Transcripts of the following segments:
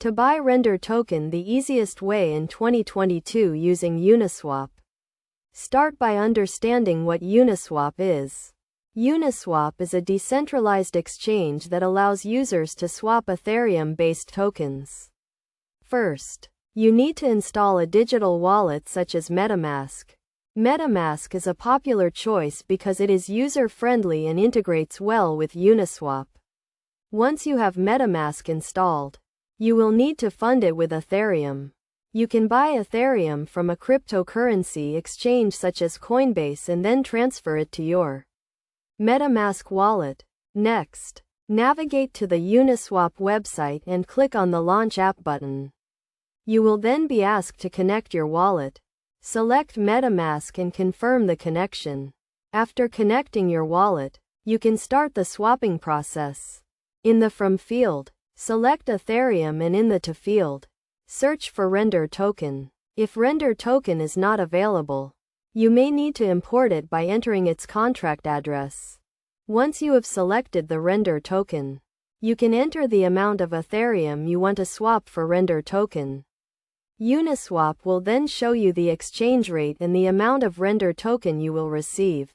To buy Render Token the easiest way in 2022 using Uniswap. Start by understanding what Uniswap is. Uniswap is a decentralized exchange that allows users to swap Ethereum-based tokens. First, you need to install a digital wallet such as MetaMask. MetaMask is a popular choice because it is user-friendly and integrates well with Uniswap. Once you have MetaMask installed, you will need to fund it with Ethereum. You can buy Ethereum from a cryptocurrency exchange such as Coinbase and then transfer it to your MetaMask wallet. Next, navigate to the Uniswap website and click on the Launch App button. You will then be asked to connect your wallet. Select MetaMask and confirm the connection. After connecting your wallet, you can start the swapping process. In the From field, select Ethereum and in the To field, search for Render Token. If Render Token is not available, you may need to import it by entering its contract address. Once you have selected the Render Token, you can enter the amount of Ethereum you want to swap for Render Token. Uniswap will then show you the exchange rate and the amount of Render Token you will receive.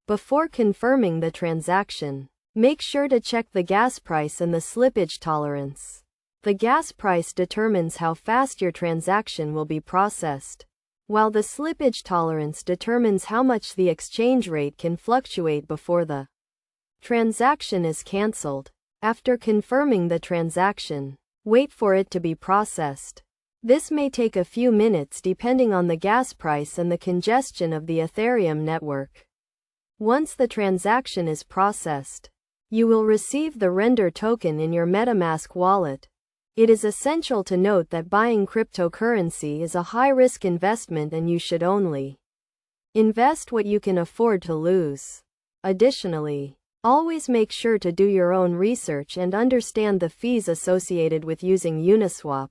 Before confirming the transaction, make sure to check the gas price and the slippage tolerance. The gas price determines how fast your transaction will be processed, while the slippage tolerance determines how much the exchange rate can fluctuate before the transaction is cancelled. After confirming the transaction, wait for it to be processed. This may take a few minutes depending on the gas price and the congestion of the Ethereum network. Once the transaction is processed, you will receive the Render Token in your MetaMask wallet. It is essential to note that buying cryptocurrency is a high-risk investment and you should only invest what you can afford to lose. Additionally, always make sure to do your own research and understand the fees associated with using Uniswap.